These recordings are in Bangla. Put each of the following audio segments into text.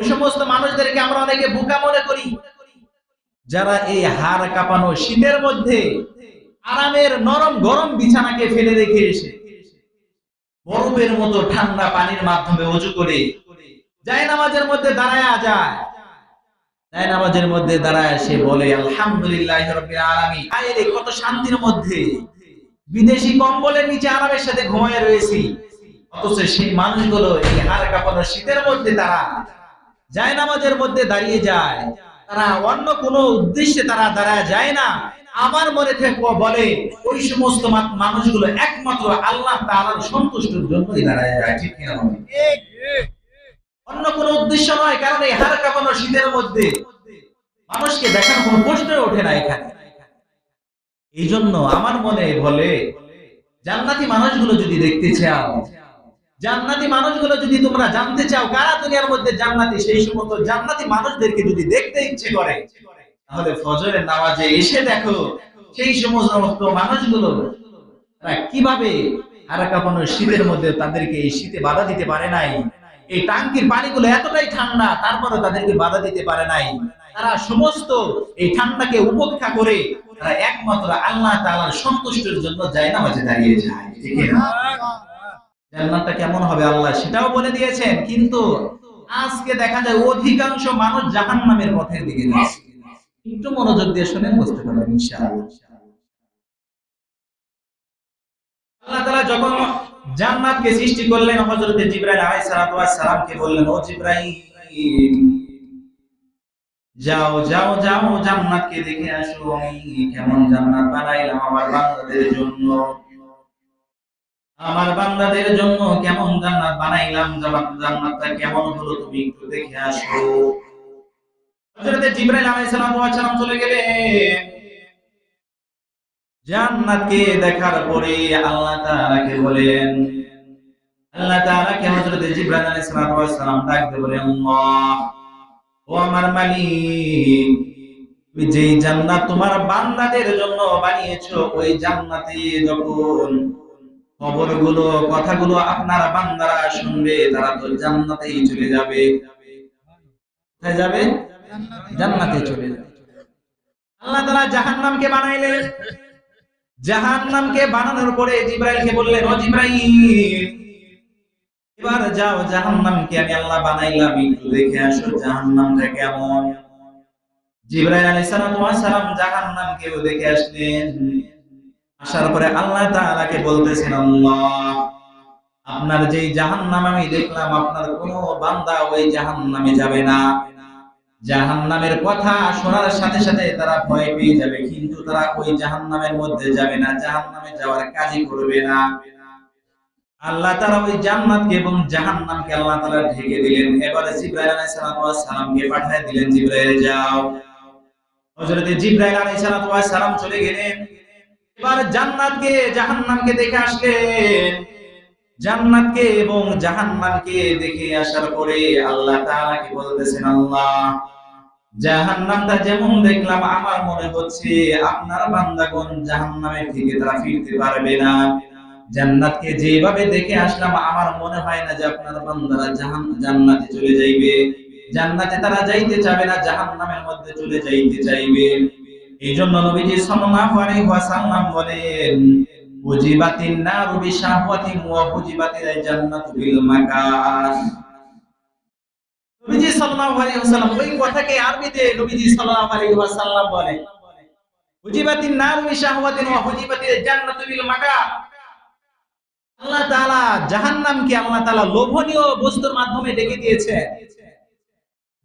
ওই সমস্ত মানুষদেরকে আমরা অনেকে বোকা মনে করি, যারা এই হাড় কাঁপানো শীতের মধ্যে আরামের নরম গরম বিছানাকে ফেলে রেখে এসে বরফের মতো ঠান্ডা পানির মাধ্যমে ওযু করে জায়নামাজের মধ্যে দাঁড়ায়া যায়। জায়নামাজের মধ্যে দাঁড়ায় সে বলে আলহামদুলিল্লাহি রাব্বিল আলামিন। আরে কত শান্তির মধ্যে বিদেশি কম্বলের নিচে আরামের সাথে ঘুমায় রয়েছি, অথচ সেই মানুষগুলো এই হাড় কাঁপানো শীতের মধ্যে তারা জায়নামাজের মধ্যে দাঁড়িয়ে যায়। তারা অন্য কোনো উদ্দেশ্যে তারা দাঁড়ায় যায় না। আমার মনে থেকে বলে ওই সমস্ত মানুষগুলো একমাত্র আল্লাহ তাআলার সন্তুষ্টির জন্যই দাঁড়ায় যায়। ঠিক কিনা বলেন? অন্য কোনো উদ্দেশ্য নয়। কারণ এই হাড় কাঁপানো শীতের মধ্যে মানুষকে দেখার কোনো প্রশ্ন ওঠে না এখানে। এই জন্য আমার মনে বলে জান্নাতি মানুষগুলো যদি দেখতে চাও, জান্নাতি মানুষগুলো যদি তোমরা জানতে চাও কারা দুনিয়ার মধ্যে জান্নাতি, সেই সমস্ত জান্নাতি মানুষদেরকে যদি দেখতে ইচ্ছে করে, তাহলে ফজরের নামাজে এসে দেখো সেই সমস্ত মানুষগুলো তারা কিভাবে হাড় কাঁপানো শীতের মধ্যে তাদেরকে এই শীতে বাধা দিতে পারে নাই। এই টাঙ্কির পানিগুলো এতটাই ঠান্ডা, তারপরে তাদেরকে বাধা দিতে পারে নাই। তারা সমস্ত এই ঠান্ডাকে উপেক্ষা করে তারা একমাত্র আল্লাহ তাআলার সন্তুষ্টির জন্য জায়নামাজে দাঁড়িয়ে যায়। ঠিক না? জান্নাতটা কেমন হবে আল্লাহ সেটাও বলে দিয়েছেন, কিন্তু আজকে দেখা যায় অধিকাংশ মানুষ জাহান্নামের পথের দিকে যাচ্ছে। একটু মনোযোগ দিয়ে শুনেন, বুঝতে পারবেন ইনশাআল্লাহ। আল্লাহ তাআলা যখন জান্নাতকে সৃষ্টি করলেন, হযরত জিবরাইল আলাইহিস সালাতু ওয়াস সালামকে বললেন, ও জিবরাইল যাও যাও যাও জান্নাতকে দেখে আসো, আমি কেমন জান্নাত বানাইলাম আমার বান্দাদের জন্য। আমার বান্দাদের জন্য কেমন জান্নাত বানাইলাম, জান্নাতটা কেমন হলো তুমি একটু দেখে আসো। হযরত জিবরাইল আলাইহিস সালাতু ওয়াস সালাম চলে গেলেন। জান্নাতকে দেখার পরে আল্লাহ তাআলাকে বলেন, আল্লাহ তাআলাকে হযরত জিবরাইল আলাইহিস সালাতু ওয়াস সালাম ডাকতে বলেন, আল্লাহ ও আমার মালিক, তুমি যে জান্নাত তোমার বান্দাদের জন্য বানিয়েছো, ওই জান্নাতে যখন খবরগুলো কথাগুলো আপনার বান্দারা শুনবে, তারা তো জান্নাতেই চলে যাবে। কোথায় যাবে? জান্নাতে চলে যাবে। আল্লাহ তাআলা জাহান্নামকে বানাইলেন। জাহান্নামকে বানানোর পরে জিবরাইলকে বললেন, ও জিবরাইল এবার যাও জাহান্নামকে আমি আল্লাহ বানাইলাম, একটু দেখে আসো জাহান্নামটা কেমন। জিবরাইল আলাইহিস সালাম জাহান্নামকেও দেখে আসলেন। আসার পরে আল্লাহ তাআলাকে বলতেছেন, আল্লাহ আপনার যেই জাহান্নাম আমি দেখলাম, আপনার কোনো বান্দা ওই জাহান্নামে যাবে না। জাহান্নামের কথা শোনার সাথে সাথে তারা ভয় পেয়ে যাবে, কিন্তু তারা ওই জাহান্নামের মধ্যে যাবে না, জাহান্নামে যাওয়ার কাজই করবে না। আল্লাহ তাআলা ওই জান্নাতকে এবং জাহান্নামকে আল্লাহ তাআলা ঢেকে দিলেন। এবারে জিবরাইল আলাইহিস সালামকে পাঠিয়ে দিলেন, জিবরাইল যাও। হযরত জিবরাইল আলাইহিস সালাম চলে গেলেন। এবার জান্নাতকে জাহান্নামকে দেখে আসলেন। জান্নাতকে এবং জাহান্নামকে দেখে আসার পরে আল্লাহ তাআলাকে বলতেছেন, আল্লাহ জাহান্নামটা যেমন দেখলাম, আমার মনে হচ্ছে আপনার বান্দাগণ জাহান্নামের থেকে তারা ফিরতে পারবে না। জান্নাতকে যেভাবে দেখে আসলাম, আমার মনে হয় না যে আপনার বান্দারা জান্নাতে চলে যাইবে। জান্নাতে তারা যাইতে চাবে না, জাহান্নামের মধ্যে চলে যাইতে চাইবে। এইজন্য নবীজি সাল্লাল্লাহু আলাইহি ওয়াসাল্লাম বলেন, উজিবাতিন নারু বিশাহওয়াতিন ওয়া উজিবাতিল জান্নাতু বিল মাকার। নবীজি সাল্লাল্লাহু আলাইহি ওয়াসাল্লাম ওই কথাকে আরবিতে নবীজি সাল্লাল্লাহু আলাইহি ওয়াসাল্লাম বলেন, উজিবাতিন নারু বিশাহওয়াতিন ওয়া উজিবাতিল জান্নাতু বিল মাকার। আল্লাহ তাআলা জাহান্নামকে আল্লাহ তাআলা লোভনীয় বস্তুর মাধ্যমে ডেকে দিয়েছেন।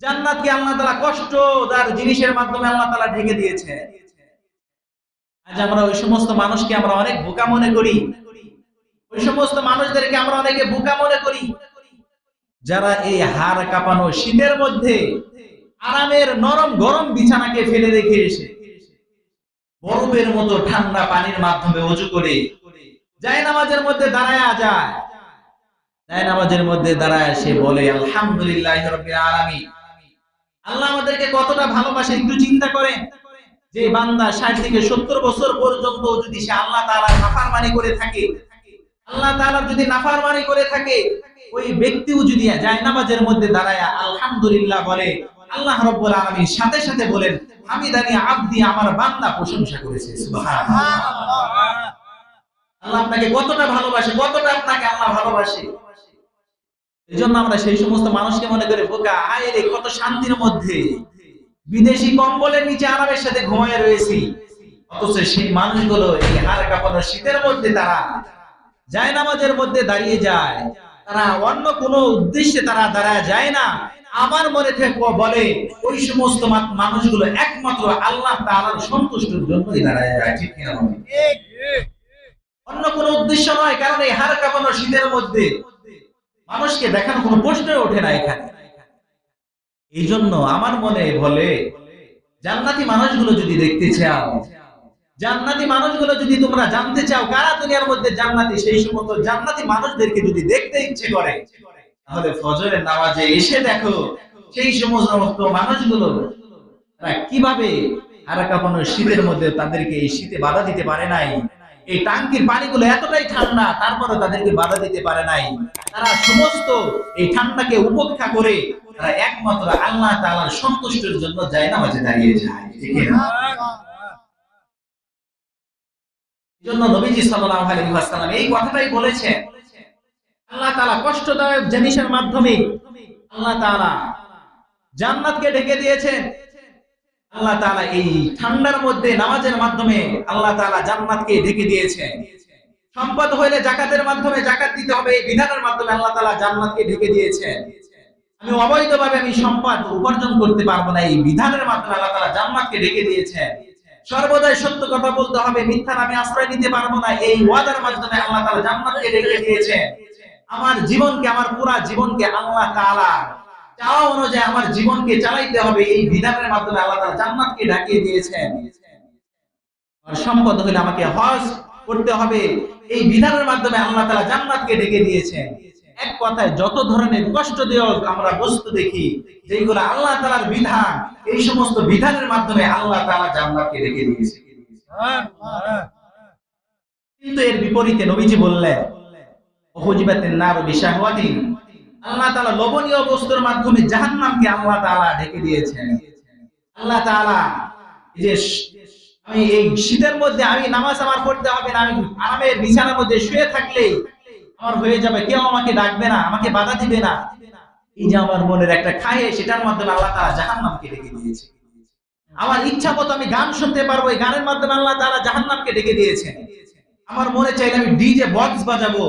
জান্নাতকে আল্লাহ তাআলা কষ্টদার জিনিসের মাধ্যমে আল্লাহ তাআলা ঢেকে দিয়েছেন। আজ আমরা ওই সমস্ত মানুষকে আমরা অনেক বোকা মনে করি, ওই সমস্ত মানুষদেরকে আমরা অনেকে বোকা মনে করি, যারা এই হাড় কাঁপানো শীতের মধ্যে আরামের নরম গরম বিছানাকে ফেলে রেখে এসে বরফের মতো ঠান্ডা পানির মাধ্যমে ওযু করে জায়নামাজের মধ্যে দাঁড়ায়া যায়। জায়নামাজের মধ্যে দাঁড়ায় সে বলে আলহামদুলিল্লাহি রাব্বিল আলামিন। আল্লাহ আমাদেরকে কতটা ভালোবাসে একটু চিন্তা করেন। যে বান্দা 60 থেকে 70 বছর পর্যন্ত যদি সে আল্লাহ তাআলার নাফরমানি করে থাকে, আল্লাহ তাআলা যদি নাফরমানি করে থাকে, ওই ব্যক্তিও যদি জায়নামাজের মধ্যে দাঁড়ায় আলহামদুলিল্লাহ বলে, আল্লাহ রাব্বুল আলামিন সাথে সাথে বলেন হামিদানি আব্দি, আমার বান্দা প্রশংসা করেছে। সুবহানাল্লাহ। আল্লাহ আপনাকে কতটা ভালোবাসে, কতটা আপনাকে আল্লাহ ভালোবাসে। এজন্য আমরা সেই সমস্ত মানুষকে মনে করে বোকা, আয় রে কত শান্তির মধ্যে বিদেশি কম্বলের নিচে আরামের সাথে ঘুমায় রয়েছি, অথচ সেই মানুষগুলো এই হাড় কাঁপানো শীতের মধ্যে তারা জায়নামাজের মধ্যে দাঁড়িয়ে যায়। তারা অন্য কোনো উদ্দেশ্যে তারা দাঁড়ায় যায় না। আমার মনে থেকে বলে ওই সমস্ত মানুষগুলো একমাত্র আল্লাহ তাআলার সন্তুষ্টির জন্যই দাঁড়ায় যায়। ঠিক কিনা? অন্য কোনো উদ্দেশ্য নয়। কারণ এই হাড় কাঁপানো শীতের মধ্যে মানুষকে দেখানো কোনো প্রশ্নই ওঠে না এখানে। এই জন্য আমার মনে বলে, জান্নাতি মানুষগুলো যদি দেখতে চাও, জান্নাতি মানুষগুলো যদি তোমরা জানতে চাও কারা দুনিয়ার মধ্যে জান্নাতি, সেই সমস্ত জান্নাতি মানুষদেরকে যদি দেখতে ইচ্ছে করে, তাহলে ফজরের নামাজে এসে দেখো সেই সমস্ত মানুষগুলো তারা কিভাবে হাড় কাঁপানো শীতের মধ্যে তাদেরকে এই শীতে বাধা দিতে পারে নাই। এই টাঙ্কির পানিগুলো এতটাই ঠান্ডা, তারপরে তাদেরকে বাধা দিতে পারে নাই। তারা সমস্ত এই ঠান্ডাকে উপেক্ষা করে তারা একমাত্র আল্লাহ তাআলার সন্তুষ্টির জন্য জায়নামাজে দাঁড়িয়ে যায়। ঠিক না? এজন্য নবীজি সাল্লাল্লাহু আলাইহি ওয়াসাল্লাম এই কথাটাই বলেছেন। আল্লাহ তাআলা কষ্টদায়ক জিনিসের মাধ্যমে আল্লাহ তাআলা জান্নাতকে ঢেকে দিয়েছেন। আল্লাহ তাআলা এই ঠান্ডার মধ্যে নামাজের মাধ্যমে আল্লাহ তাআলা জান্নাতকে ঢেকে দিয়েছেন। সম্পদ হইলে যাকাতের মাধ্যমে যাকাত দিতে হবে, এই বিধানের মাধ্যমে আল্লাহ তাআলা জান্নাতকে ঢেকে দিয়েছেন। আমি অবৈধভাবে আমি সম্পদ উপার্জন করতে পারবো না, এই বিধানের মাধ্যমে আল্লাহ তাআলা জান্নাতকে ঢেকে দিয়েছেন। সর্বদাই সত্য কথা বলতে হবে, মিথ্যা নামে আশ্রয় নিতে পারবো না, এই ওয়াদার মাধ্যমে আল্লাহ তাআলা জান্নাতকে ঢেকে দিয়েছেন। আমার জীবনকে, আমার পুরা জীবনকে আল্লাহ তাআলা চাওয়া অনুযায়ী আমার জীবনকে চালাইতে হবে, এই বিধানের মাধ্যমে আল্লাহ তাআলা জান্নাতকে ঢাকিয়ে দিয়েছেন। আর সম্পদ হলে আমাকে হজ করতে হবে, এই বিধানের মাধ্যমে আল্লাহ তাআলা জান্নাতকে ঢেকে দিয়েছেন। এক কথায় যত ধরনের কষ্ট দেওয়া আমরা বস্তু দেখি, যেগুলো আল্লাহ তাআলার বিধান, এই সমস্ত বিধানের মাধ্যমে আল্লাহ তাআলা জান্নাতকে ঢেকে দিয়েছেন। কিন্তু এর বিপরীতে নবীজি বললেন ওহুজিবাতিন নারু বিশাহওয়াতিন, আল্লাহ তাআলা লোভনীয় বস্তুর মাধ্যমে জাহান্নামকে আল্লাহ তাআলা ঢেকে দিয়েছেন। আল্লাহ তাআলা যে আমি এই শীতের মধ্যে আমি নামাজ আমার পড়তে হবে না, আমি আরামের বিছানার মধ্যে শুয়ে থাকলেই আমার হয়ে যাবে, কেউ আমাকে ডাকবে না, আমাকে বাধা দিবে না, এই যে আমার মনের একটা খায়ে, সেটার মাধ্যমে আল্লাহ তাআলা জাহান্নামকে ঢেকে দিয়েছে। আমার ইচ্ছা মতো আমি গান শুনতে পারবো, এই গানের মাধ্যমে আল্লাহ তাআলা জাহান্নামকে ঢেকে দিয়েছেন। আমার মনে চাইলে আমি ডিজে বক্স বাজাবো,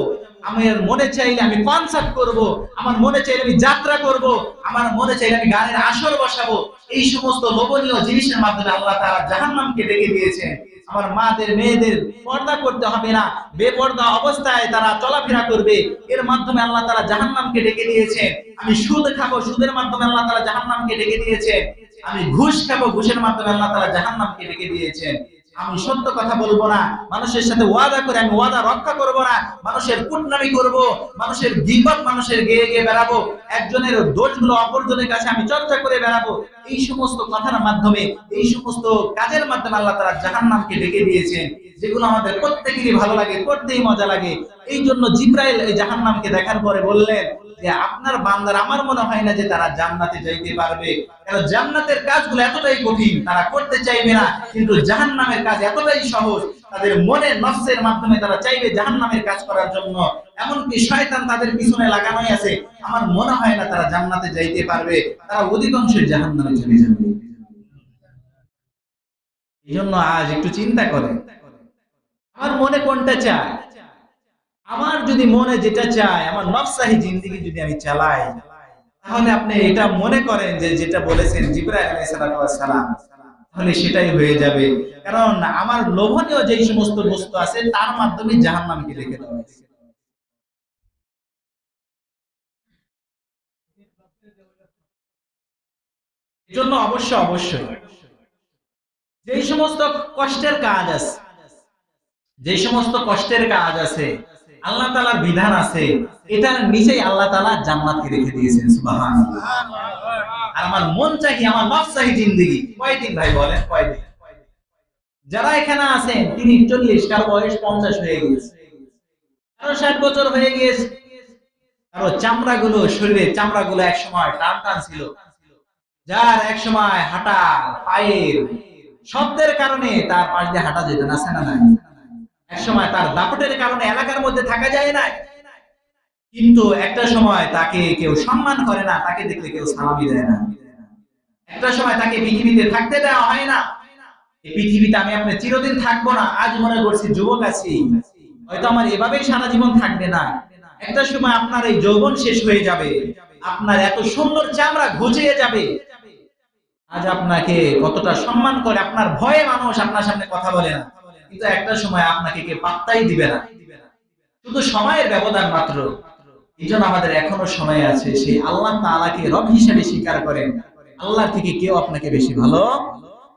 আমার মনে চাইলে আমি কনসার্ট করব, আমার মনে চাইলে আমি যাত্রা করব, আমার মনে চাইলে আমি গানের আসর বসাবো, এই সমস্ত লোভনীয় জিনিসের মাধ্যমে আল্লাহ তাআলা জাহান্নামকে ঢেকে দিয়েছেন। আমার মাদের মেয়েদের পর্দা করতে হবে না, বেপর্দা অবস্থায় তারা চলাফেরা করবে, এর মাধ্যমে আল্লাহ তাআলা জাহান্নামকে ঢেকে দিয়েছেন। আমি সুদ খাবো, সুদের মাধ্যমে আল্লাহ তাআলা জাহান্নামকে ঢেকে দিয়েছেন। আমি ঘুষ খাবো, ঘুষের মাধ্যমে আল্লাহ তাআলা জাহান্নামকে ঢেকে দিয়েছেন। আমি সত্য কথা বলবো না, মানুষের সাথে ওয়াদা করে আমি ওয়াদা রক্ষা করব না, মানুষের কুটনামি করব, মানুষের গীবত মানুষের গেয়ে গিয়ে বেড়াবো, একজনের দোষগুলো অপরজনের কাছে আমি চর্চা করে বেড়াবো, এই সমস্ত কথার মাধ্যমে, এই সমস্ত কাজের মাধ্যমে আল্লাহ তাআলা জাহান্নামকে ঢেকে দিয়েছেন, যেগুলো আমাদের প্রত্যেকেরই ভালো লাগে, করতেই মজা লাগে। এই জন্য জিবরাইল এই জাহান্নামকে দেখার পরে বললেন যে আপনার বান্দার আমার মনে হয় না যে তারা জান্নাতে যাইতে পারবে, কারণ জান্নাতের কাজগুলো এতটাই কঠিন, তারা করতে চাইবে না, কিন্তু জাহান্নামের কাজ এতটাই সহজ, তাদের মনে নফসের মাধ্যমে তারা চাইবে জাহান্নামের কাজ করার জন্য, এমনকি শয়তান তাদের পিছনে লাগানোই আছে, আমার মনে হয় না তারা জান্নাতে যাইতে পারবে, তারা অধিকাংশ জাহান্নামে চলে যাবে। এই জন্য আজ একটু চিন্তা করেন, আমার মনে কোনটা চায়? আমার যদি মনে যেটা চায়, আমার নফসাহি জিন্দেগি যদি আমি চালাই, তাহলে আপনি এটা মনে করেন যে যেটা বলেছেন জিবরাইল আলাইহিস সালাম, তাহলে সেটাই হয়ে যাবে। কারণ আমার লোভনীয় যে সমস্ত বস্তু আছে তার মাধ্যমে জাহান্নামকে ঢেকে দেওয়া হয়েছে। এজন্য অবশ্যই যে সমস্ত কষ্টের কাজ আছে, যে সমস্ত কষ্টের কাজ আছে, আল্লাহ তাআলার বিধান আছে, এটার নিচেই আল্লাহ তাআলা জান্নাতকে রেখে দিয়েছেন। সুবহানাল্লাহ। আর আমার মন চাই, আমার নফস চাই জিন্দেগি কয়দিন ভাই বলেন, কয়দিন? যারা এখানে আছেন 30, 40, কার বয়স 50 হয়ে গেছে, কারো 60 বছর হয়ে গিয়েছে, কারো চামড়াগুলো, শরীরের চামড়াগুলো এক সময় টান টান ছিল, যার এক সময় হাঁটা পায়ের শব্দের কারণে তার পাশ দিয়ে হাঁটা যেত না, সেনা নাই। এক সময় তার দাপটের কারণে এলাকার মধ্যে থাকা যায় না, কিন্তু একটা সময় তাকে কেউ সম্মান করে না, তাকে দেখলে কেউ সালামি দেয় না। একটা সময় তাকে পৃথিবীতে থাকতে দেওয়া হয় না। এই পৃথিবীতে আমি আপনি চিরদিন থাকবো না, আজ মনে করছি যুবক আছি, হয়তো আমার এভাবেই সারা জীবন থাকবে না। একটা সময় আপনার এই যৌবন শেষ হয়ে যাবে, আপনার এত সুন্দর চামড়া ঘুচিয়ে যাবে। আজ আপনাকে কতটা সম্মান করে, আপনার ভয়ে মানুষ আপনার সামনে কথা বলে না, কিন্তু একটা সময় আপনাকে কে পাত্তাই দিবে না। শুধু সময়ের ব্যবধান মাত্র। এই জন্য আমাদের এখনো সময় আছে, সেই আল্লাহ তাআলাকে রব হিসেবে স্বীকার করেন। আল্লাহ থেকে কেউ আপনাকে বেশি ভালো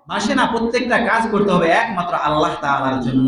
বাসে না। প্রত্যেকটা কাজ করতে হবে একমাত্র আল্লাহ তাআলার জন্য।